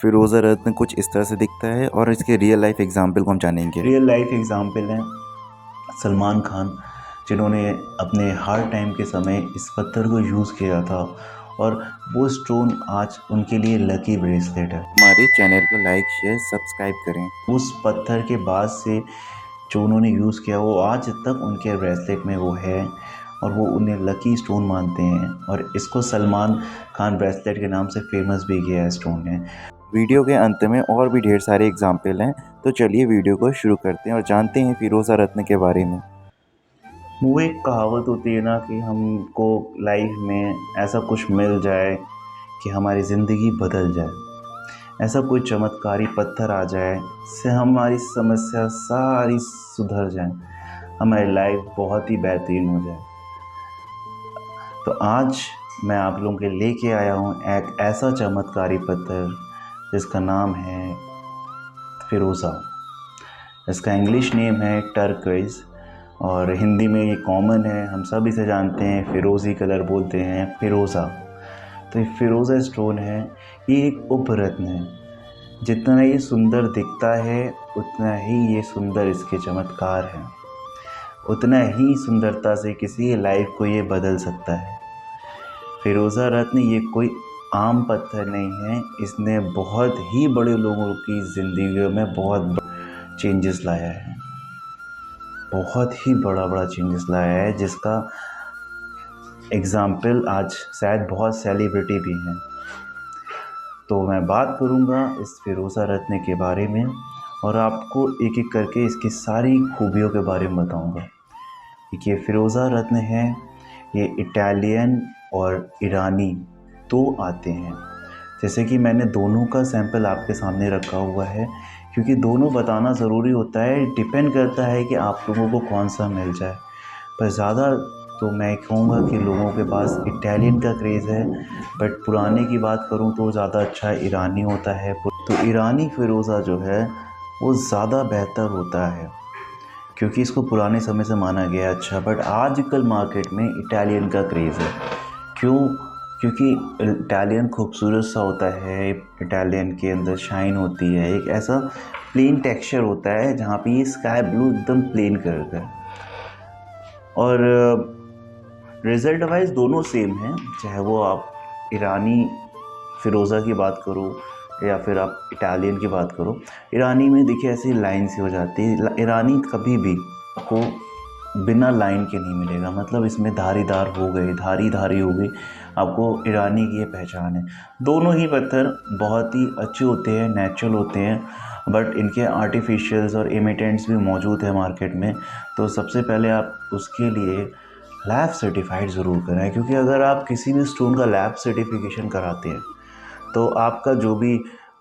फिरोज़ा रत्न कुछ इस तरह से दिखता है और इसके रियल लाइफ एग्जाम्पल को हम जानेंगे। रियल लाइफ एग्जाम्पल हैं सलमान खान, जिन्होंने अपने हार्ड टाइम के समय इस पत्थर को यूज़ किया था और वो स्टोन आज उनके लिए लकी ब्रेसलेट है। हमारे चैनल को लाइक शेयर सब्सक्राइब करें। उस पत्थर के बाद से जो उन्होंने यूज़ किया वो आज तक उनके ब्रेसलेट में वो है और वो उन्हें लकी स्टोन मानते हैं और इसको सलमान खान ब्रेसलेट के नाम से फेमस भी किया है स्टोन ने। वीडियो के अंत में और भी ढेर सारे एग्जाम्पल हैं, तो चलिए वीडियो को शुरू करते हैं और जानते हैं फिरोज़ा रत्न के बारे में। वो एक कहावत होती है ना कि हमको लाइफ में ऐसा कुछ मिल जाए कि हमारी ज़िंदगी बदल जाए, ऐसा कोई चमत्कारी पत्थर आ जाए जिससे हमारी समस्या सारी सुधर जाए, हमारी लाइफ बहुत ही बेहतरीन हो जाए। तो आज मैं आप लोगों के लेके आया हूँ एक ऐसा चमत्कारी पत्थर जिसका नाम है फिरोज़ा। इसका इंग्लिश नेम है टर्कोइज़ और हिंदी में ये कॉमन है, हम सब इसे जानते हैं, फिरोज़ी कलर बोलते हैं, फिरोज़ा। तो ये फिरोज़ा स्टोन है, ये एक उपरत्न है। जितना ये सुंदर दिखता है उतना ही ये सुंदर इसके चमत्कार हैं, उतना ही सुंदरता से किसी की लाइफ को ये बदल सकता है। फिरोज़ा रत्न ये कोई आम पत्थर नहीं है, इसने बहुत ही बड़े लोगों की ज़िंदगी में बहुत चेंजेस लाया है, बहुत ही बड़ा चेंजेस लाया है, जिसका एग्ज़ाम्पल आज शायद बहुत सेलिब्रिटी भी हैं। तो मैं बात करूंगा इस फिरोज़ा रत्न के बारे में और आपको एक एक करके इसकी सारी खूबियों के बारे में बताऊंगा। ये फिरोज़ा रत्न है, ये इटालियन और ईरानी दो आते हैं। जैसे कि मैंने दोनों का सैंपल आपके सामने रखा हुआ है, क्योंकि दोनों बताना ज़रूरी होता है, डिपेंड करता है कि आप लोगों को कौन सा मिल जाए। पर ज़्यादा तो मैं कहूँगा कि लोगों के पास इटालियन का क्रेज़ है, बट पुराने की बात करूँ तो ज़्यादा अच्छा ईरानी होता है। तो ईरानी फिरोज़ा जो है वो ज़्यादा बेहतर होता है, क्योंकि इसको पुराने समय से माना गया है अच्छा। बट आजकल मार्केट में इटालियन का क्रेज़ है। क्यों? क्योंकि इटालियन खूबसूरत सा होता है, इटालियन के अंदर शाइन होती है, एक ऐसा प्लेन टेक्सचर होता है जहाँ पे ये स्काई ब्लू एकदम प्लेन कलर है। और रिज़ल्ट वाइज दोनों सेम हैं, चाहे वो आप ईरानी फिरोज़ा की बात करो या फिर आप इटालियन की बात करो। ईरानी में देखिए ऐसी लाइन सी हो जाती है, ईरानी कभी भी आपको बिना लाइन के नहीं मिलेगा, मतलब इसमें धारीदार हो गए, धारी हो गई, आपको ईरानी की ये पहचान है। दोनों ही पत्थर बहुत ही अच्छे होते हैं, नेचुरल होते हैं, बट इनके आर्टिफिशियल्स और इमिटेंट्स भी मौजूद है मार्केट में। तो सबसे पहले आप उसके लिए लैब सर्टिफाइड ज़रूर कराएं, क्योंकि अगर आप किसी भी स्टोन का लैब सर्टिफिकेशन कराते हैं तो आपका जो भी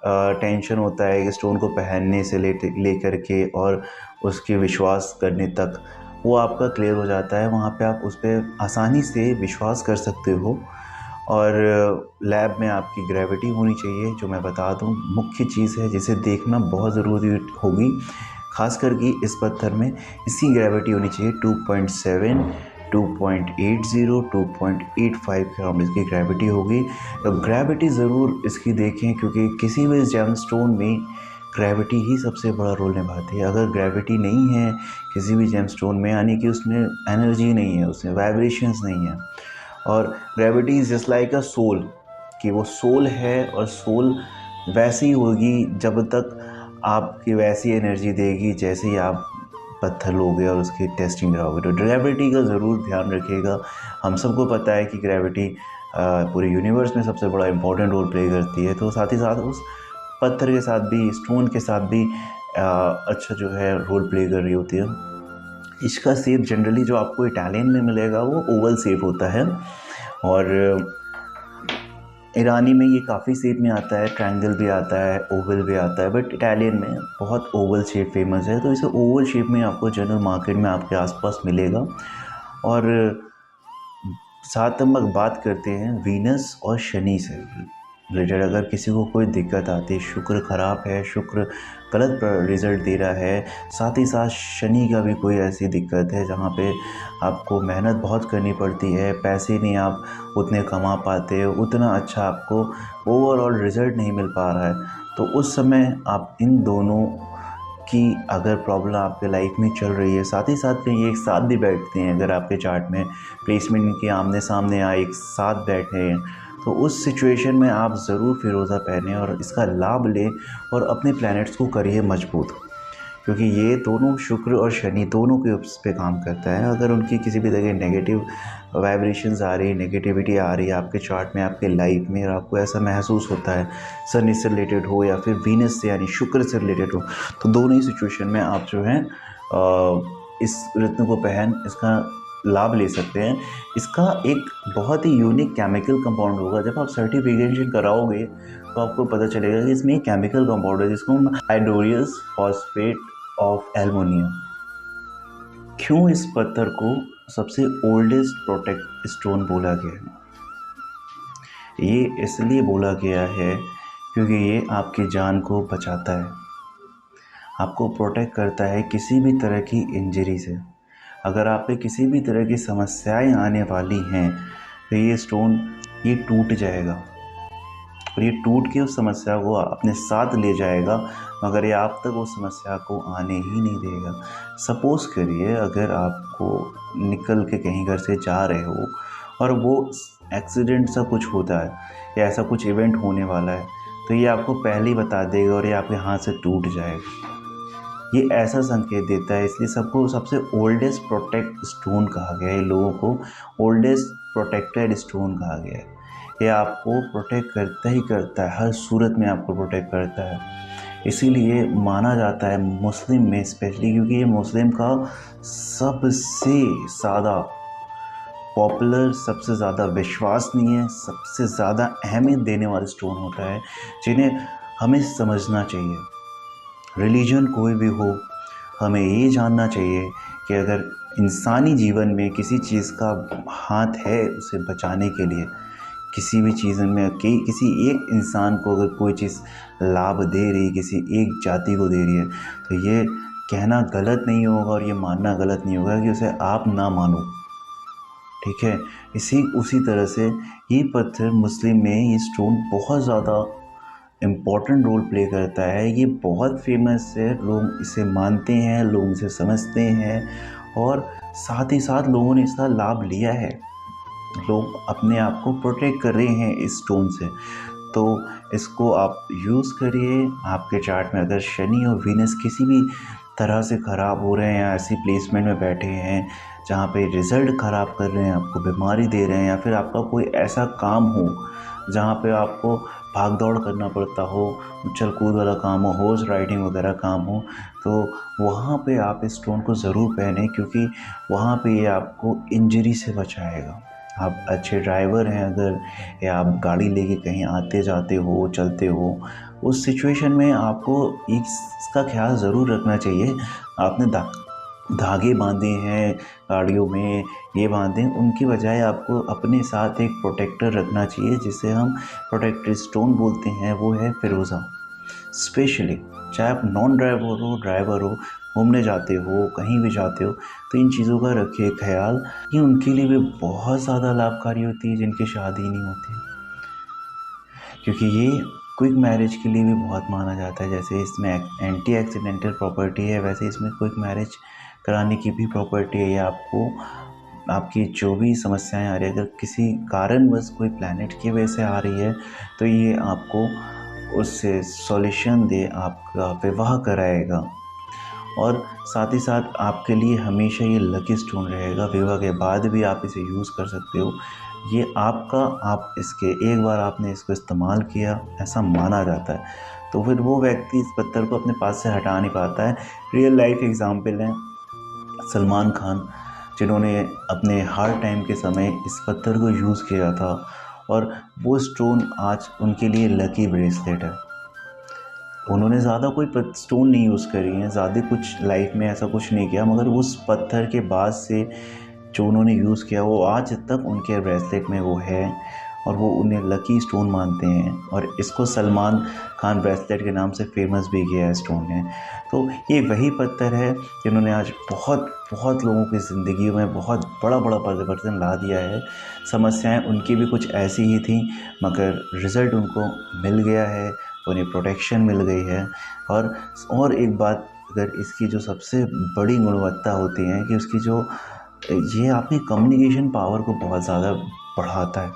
टेंशन होता है कि स्टोन को पहनने से लेकर के और उसके विश्वास करने तक, वो आपका क्लियर हो जाता है। वहाँ पे आप उस पर आसानी से विश्वास कर सकते हो। और लैब में आपकी ग्रेविटी होनी चाहिए, जो मैं बता दूँ मुख्य चीज़ है जिसे देखना बहुत ज़रूरी होगी, ख़ास करके इस पत्थर में इसकी ग्रेविटी होनी चाहिए 2.7, 2.80, 2.85 ग्राम इसकी ग्रेविटी होगी। तो ग्रेविटी ज़रूर इसकी देखें, क्योंकि किसी भी जेमस्टोन में ग्रेविटी ही सबसे बड़ा रोल निभाती है। अगर ग्रेविटी नहीं है किसी भी जेमस्टोन में, यानी कि उसमें एनर्जी नहीं है, उसमें वाइब्रेशंस नहीं है। और gravity is just like a soul, कि वो सोल है और सोल वैसी होगी जब तक आपकी वैसी एनर्जी देगी जैसे ही आप पत्थर लोगे और उसकी टेस्टिंग कराओगे। तो ग्रेविटी का ज़रूर ध्यान रखिएगा। हम सबको पता है कि ग्रेविटी पूरे यूनिवर्स में सबसे बड़ा इम्पोर्टेंट रोल प्ले करती है, तो साथ ही साथ उस पत्थर के साथ भी, स्टोन के साथ भी अच्छा जो है रोल प्ले कर रही होती है। इसका शेप जनरली जो आपको इटालियन में मिलेगा वो ओवल शेप होता है, और ईरानी में ये काफ़ी शेप में आता है, ट्रायंगल भी आता है, ओवल भी आता है, बट इटालियन में बहुत ओवल शेप फेमस है। तो इसे ओवल शेप में आपको जनरल मार्केट में आपके आसपास मिलेगा। और साथ हम बात करते हैं वीनस और शनि से। रिलेटेड अगर किसी को कोई दिक्कत आती है, शुक्र ख़राब है, शुक्र गलत रिज़ल्ट दे रहा है, साथ ही साथ शनि का भी कोई ऐसी दिक्कत है जहाँ पे आपको मेहनत बहुत करनी पड़ती है, पैसे नहीं आप उतने कमा पाते हो, उतना अच्छा आपको ओवरऑल रिज़ल्ट नहीं मिल पा रहा है, तो उस समय आप इन दोनों कि अगर प्रॉब्लम आपके लाइफ में चल रही है, साथ ही साथ कहीं एक साथ भी बैठते हैं, अगर आपके चार्ट में प्लेसमेंट इनके आमने सामने आए, एक साथ बैठे हैं, तो उस सिचुएशन में आप ज़रूर फिरोज़ा पहनें और इसका लाभ लें और अपने प्लैनेट्स को करिए मजबूत, क्योंकि ये दोनों शुक्र और शनि दोनों के उस पे काम करता है। अगर उनकी किसी भी तरह नेगेटिव वाइब्रेशंस आ रही है, नेगेटिविटी आ रही है आपके चार्ट में, आपके लाइफ में, और आपको ऐसा महसूस होता है सन इससे रिलेटेड हो या फिर वीनस से यानी शुक्र से रिलेटेड हो, तो दोनों ही सिचुएशन में आप जो है इस रत्न को पहन इसका लाभ ले सकते हैं। इसका एक बहुत ही यूनिक केमिकल कंपाउंड होगा, जब आप सर्टिफिकेशन कराओगे तो आपको पता चलेगा कि इसमें एक केमिकल कंपाउंड है जिसको हम हाइड्रोरियस फॉस्फेट ऑफ एल्युमिनियम। क्यों इस पत्थर को सबसे ओल्डेस्ट प्रोटेक्ट स्टोन बोला गया है? ये इसलिए बोला गया है क्योंकि ये आपकी जान को बचाता है, आपको प्रोटेक्ट करता है किसी भी तरह की इंजरी से। अगर आप पे किसी भी तरह की समस्याएं आने वाली हैं तो ये स्टोन ये टूट जाएगा और ये टूट के उस समस्या को अपने साथ ले जाएगा, मगर ये आप तक उस समस्या को आने ही नहीं देगा। सपोज़ करिए अगर आपको निकल के कहीं घर से जा रहे हो और वो एक्सीडेंट सा कुछ होता है या ऐसा कुछ इवेंट होने वाला है, तो ये आपको पहले ही बता देगा और ये आपके हाथ से टूट जाएगा। ये ऐसा संकेत देता है, इसलिए सबको सबसे ओल्डेस्ट प्रोटेक्ट स्टोन कहा गया है, लोगों को ओल्डेस्ट प्रोटेक्टेड स्टोन कहा गया है। ये आपको प्रोटेक्ट करता ही करता है, हर सूरत में आपको प्रोटेक्ट करता है। इसीलिए माना जाता है मुस्लिम में स्पेशली, क्योंकि ये मुस्लिम का सबसे ज़्यादा पॉपुलर, सबसे ज़्यादा विश्वसनीय, सबसे ज़्यादा अहमियत देने वाला स्टोन होता है, जिन्हें हमें समझना चाहिए। रिलीजन कोई भी हो, हमें ये जानना चाहिए कि अगर इंसानी जीवन में किसी चीज़ का हाथ है उसे बचाने के लिए, किसी भी चीज़ में किसी एक इंसान को अगर कोई चीज़ लाभ दे रही, किसी एक जाति को दे रही है, तो ये कहना गलत नहीं होगा और ये मानना गलत नहीं होगा कि उसे आप ना मानो, ठीक है। उसी तरह से ये पत्थर मुस्लिम में ये स्टोन बहुत ज़्यादा इम्पॉर्टेंट रोल प्ले करता है। ये बहुत फेमस है, लोग इसे मानते हैं, लोग इसे समझते हैं और साथ ही साथ लोगों ने इसका लाभ लिया है। लोग अपने आप को प्रोटेक्ट कर रहे हैं इस स्टोन से, तो इसको आप यूज़ करिए। आपके चार्ट में अगर शनि और वीनस किसी भी तरह से ख़राब हो रहे हैं या ऐसी प्लेसमेंट में बैठे हैं जहाँ पे रिज़ल्ट ख़राब कर रहे हैं, आपको बीमारी दे रहे हैं, या फिर आपका कोई ऐसा काम हो जहाँ पे आपको भाग दौड़ करना पड़ता हो, उछल कूद वाला काम हो, हॉर्स राइडिंग वगैरह काम हो, तो वहाँ पे आप इस स्टोन को ज़रूर पहनें, क्योंकि वहाँ पे ये आपको इंजरी से बचाएगा। आप अच्छे ड्राइवर हैं अगर, या आप गाड़ी लेके कहीं आते जाते हो, चलते हो, उस सिचुएशन में आपको इसका ख्याल ज़रूर रखना चाहिए। आपने धागे बांधे हैं गाड़ियों में, ये बांधे, उनकी बजाय आपको अपने साथ एक प्रोटेक्टर रखना चाहिए, जिसे हम प्रोटेक्टर स्टोन बोलते हैं, वो है फिरोज़ा। स्पेशली चाहे आप नॉन ड्राइवर हो, घूमने जाते हो, कहीं भी जाते हो, तो इन चीज़ों का रखिए ख्याल। ये उनके लिए भी बहुत ज़्यादा लाभकारी होती है जिनकी शादी नहीं होती, क्योंकि ये क्विक मैरिज के लिए भी बहुत माना जाता है। जैसे इसमें एंटी एक्सीडेंटल प्रॉपर्टी है, वैसे इसमें क्विक मैरिज कराने की भी प्रॉपर्टी है। या आपकी जो भी समस्याएं आ रही है, अगर किसी कारणवश कोई प्लैनेट की वजह से आ रही है, तो ये आपको उससे सॉल्यूशन दे, आपका विवाह कराएगा और साथ ही साथ आपके लिए हमेशा ये लकी स्टोन रहेगा। विवाह के बाद भी आप इसे यूज़ कर सकते हो। ये आपका, आप इसके एक बार आपने इसको इस्तेमाल किया, ऐसा माना जाता है, तो फिर वो व्यक्ति इस पत्थर को अपने पास से हटा नहीं पाता है। रियल लाइफ एग्जाम्पल है सलमान खान, जिन्होंने अपने हार्ड टाइम के समय इस पत्थर को यूज़ किया था और वो स्टोन आज उनके लिए लकी ब्रेसलेट है। उन्होंने ज़्यादा कोई स्टोन नहीं यूज़ करी है, ज़्यादा कुछ लाइफ में ऐसा कुछ नहीं किया, मगर उस पत्थर के बाद से जो उन्होंने यूज़ किया वो आज तक उनके ब्रेसलेट में वो है और वो उन्हें लकी स्टोन मानते हैं, और इसको सलमान खान ब्रेसलेट के नाम से फेमस भी किया है स्टोन ने। तो ये वही पत्थर है जिन्होंने आज बहुत बहुत लोगों की ज़िंदगी में बहुत बड़ा परिवर्तन ला दिया है। समस्याएं उनकी भी कुछ ऐसी ही थी, मगर रिज़ल्ट उनको मिल गया है, उन्हें प्रोटेक्शन मिल गई है। और एक बात, अगर इसकी जो सबसे बड़ी गुणवत्ता होती है कि उसकी जो ये आपकी कम्युनिकेशन पावर को बहुत ज़्यादा बढ़ाता है।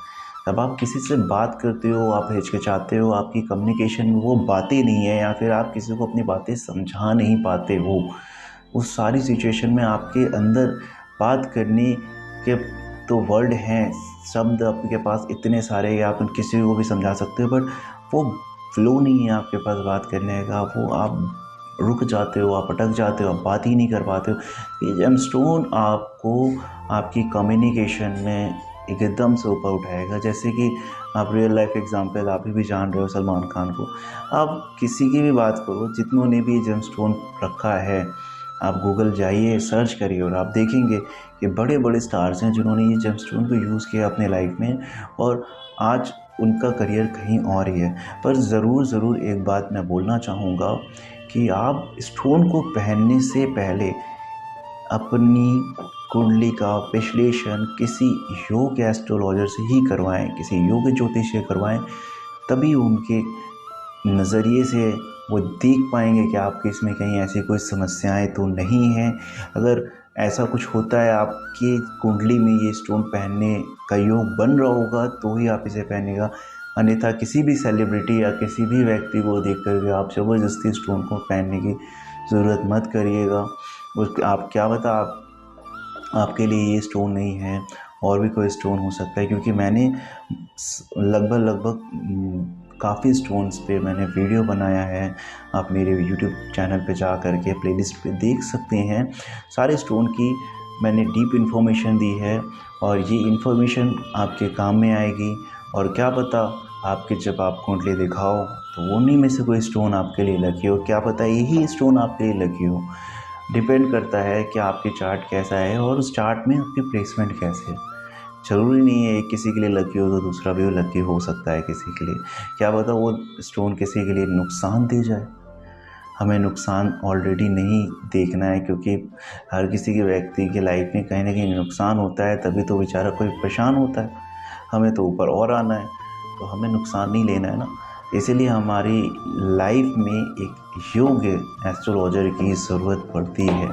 जब आप किसी से बात करते हो, आप हिचकिचाते हो, आपकी कम्युनिकेशन में वो बातें नहीं है, या फिर आप किसी को अपनी बातें समझा नहीं पाते हो, उस सारी सिचुएशन में आपके अंदर बात करने के तो वर्ड हैं, शब्द आपके पास इतने सारे हैं, आप किसी को भी समझा सकते हो, बट वो फ्लो नहीं है आपके पास बात करने का। वो आप रुक जाते हो, आप अटक जाते हो, आप बात ही नहीं कर पाते हो। ये जेमस्टोन आपको आपकी कम्युनिकेशन में एकदम से ऊपर उठाएगा। जैसे कि आप रियल लाइफ एग्जांपल आप भी जान रहे हो सलमान खान को। आप किसी की भी बात करो, जितनों ने भी जेमस्टोन रखा है, आप गूगल जाइए, सर्च करिए, और आप देखेंगे कि बड़े बड़े स्टार्स हैं जिन्होंने ये जेमस्टोन को यूज़ किया अपने लाइफ में, और आज उनका करियर कहीं और ही है। पर ज़रूर एक बात मैं बोलना चाहूँगा कि आप स्टोन को पहनने से पहले अपनी कुंडली का विश्लेषण किसी योग एस्ट्रोलॉजर से ही करवाएं, किसी योग ज्योतिष से करवाएं, तभी उनके नज़रिए से वो देख पाएंगे कि आपके इसमें कहीं ऐसी कोई समस्याएं तो नहीं हैं। अगर ऐसा कुछ होता है आपकी कुंडली में, ये स्टोन पहनने का योग बन रहा होगा, तो ही आप इसे पहनेगा। अन्यथा किसी भी सेलिब्रिटी या किसी भी व्यक्ति को देख कर आप ज़बरदस्ती स्टोन को पहनने की ज़रूरत मत करिएगा। आप क्या पता आपके लिए ये स्टोन नहीं है, और भी कोई स्टोन हो सकता है, क्योंकि मैंने लगभग काफ़ी स्टोन्स पे मैंने वीडियो बनाया है। आप मेरे यूट्यूब चैनल पे जा कर के प्लेलिस्ट पे देख सकते हैं। सारे स्टोन की मैंने डीप इन्फॉर्मेशन दी है, और ये इन्फॉर्मेशन आपके काम में आएगी। और क्या पता आपके जब आप कुंडली दिखाओ तो उन्हीं में से कोई स्टोन आपके लिए लगी हो, क्या पता यही स्टोन आपके लिए लगी हो। डिपेंड करता है कि आपकी चार्ट कैसा है और उस चार्ट में आपकी प्लेसमेंट कैसे है। ज़रूरी नहीं है किसी के लिए लकी हो तो दूसरा भी लकी हो सकता है किसी के लिए। क्या पता वो स्टोन किसी के लिए नुकसान दे जाए। हमें नुकसान ऑलरेडी नहीं देखना है, क्योंकि हर किसी के व्यक्ति के लाइफ में कहीं ना कहीं नुकसान होता है, तभी तो बेचारा कोई परेशान होता है। हमें तो ऊपर और आना है, तो हमें नुकसान नहीं लेना है ना। इसीलिए हमारी लाइफ में एक योग एस्ट्रोलॉजर की ज़रूरत पड़ती है,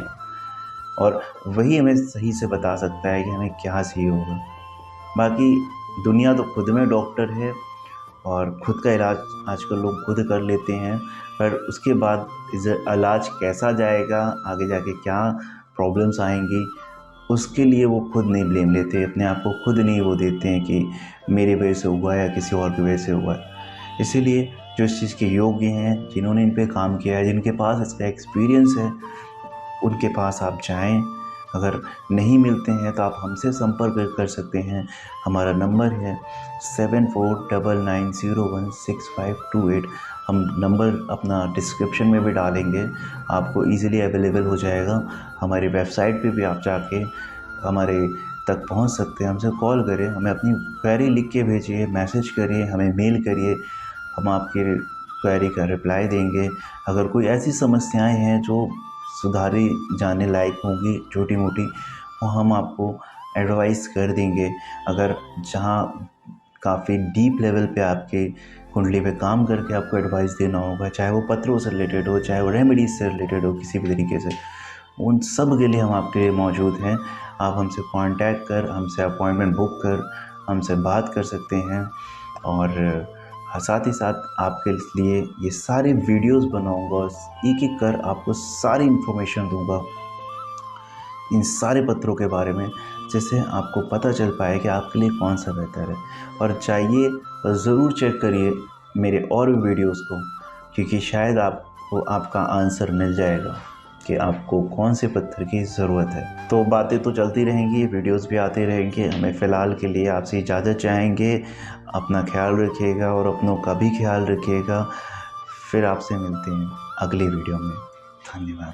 और वही हमें सही से बता सकता है कि हमें क्या सही होगा। बाकी दुनिया तो खुद में डॉक्टर है, और खुद का इलाज आजकल लोग खुद कर लेते हैं, पर उसके बाद इलाज कैसा जाएगा, आगे जाके क्या प्रॉब्लम्स आएंगी, उसके लिए वो खुद नहीं ब्लेम लेते, अपने आप को खुद नहीं वो देते हैं कि मेरी वजह से हुआ है या किसी और की वजह से हुआ है। इसीलिए जो इस चीज़ के योग्य हैं, जिन्होंने इन पे काम किया है, जिनके पास इसका एक्सपीरियंस है, उनके पास आप जाएं। अगर नहीं मिलते हैं तो आप हमसे संपर्क कर सकते हैं। हमारा नंबर है 7499016528। हम नंबर अपना डिस्क्रिप्शन में भी डालेंगे, आपको इजीली अवेलेबल हो जाएगा। हमारी वेबसाइट पे भी आप जाके हमारे तक पहुंच सकते हैं। हमसे कॉल करें, हमें अपनी क्वेरी लिख के भेजिए, मैसेज करिए, हमें मेल करिए, हम आपकी क्वेरी का रिप्लाई देंगे। अगर कोई ऐसी समस्याएं हैं जो सुधारी जाने लायक होंगी छोटी मोटी, वो हम आपको एडवाइस कर देंगे। अगर जहाँ काफ़ी डीप लेवल पे आपके कुंडली पे काम करके आपको एडवाइस देना होगा, चाहे वो पत्रों से रिलेटेड हो, चाहे वो रेमेडीज से रिलेटेड हो, किसी भी तरीके से, उन सब के लिए हम आपके लिए मौजूद हैं। आप हमसे कांटेक्ट कर, हमसे अपॉइंटमेंट बुक कर, हमसे बात कर सकते हैं। और साथ ही साथ आपके लिए ये सारे वीडियोस बनाऊंगा, एक एक कर आपको सारी इन्फॉर्मेशन दूंगा इन सारे पत्रों के बारे में, जिससे आपको पता चल पाए कि आपके लिए कौन सा बेहतर है। और चाहिए तो ज़रूर चेक करिए मेरे और भी वीडियोस को, क्योंकि शायद आपको आपका आंसर मिल जाएगा कि आपको कौन से पत्थर की ज़रूरत है। तो बातें तो चलती रहेंगी, वीडियोस भी आते रहेंगे। हमें फ़िलहाल के लिए आपसे इजाज़त चाहेंगे। अपना ख्याल रखिएगा और अपनों का भी ख्याल रखिएगा। फिर आपसे मिलते हैं अगली वीडियो में। धन्यवाद।